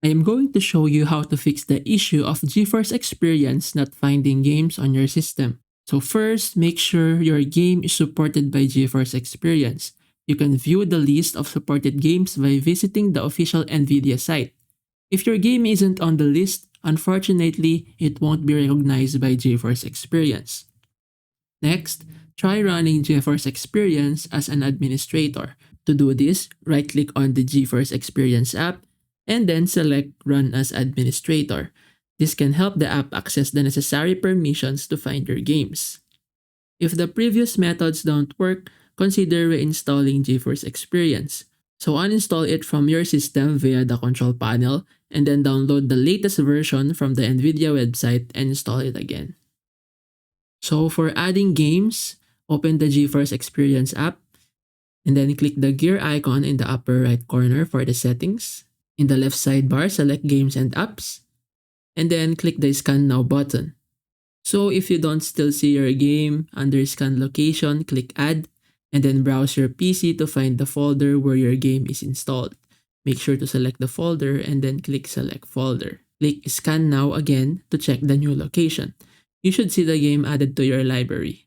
I am going to show you how to fix the issue of GeForce Experience not finding games on your system. So first, make sure your game is supported by GeForce Experience. You can view the list of supported games by visiting the official nvidia site. If your game isn't on the list, unfortunately, it won't be recognized by GeForce Experience. Next, try running GeForce Experience as an administrator. To do this, right-click on the GeForce Experience app and then select Run as Administrator. This can help the app access the necessary permissions to find your games. If the previous methods don't work, consider reinstalling GeForce Experience. So uninstall it from your system via the control panel and then download the latest version from the nvidia website and install it again. So for adding games, open the GeForce Experience app and then click the gear icon in the upper right corner for the settings. In the left sidebar, select Games and Apps and then click the Scan Now button. So if you don't still see your game, under Scan Location, click Add and then browse your PC to find the folder where your game is installed. Make sure to select the folder and then click Select Folder. Click Scan Now again to check the new location. You should see the game added to your library.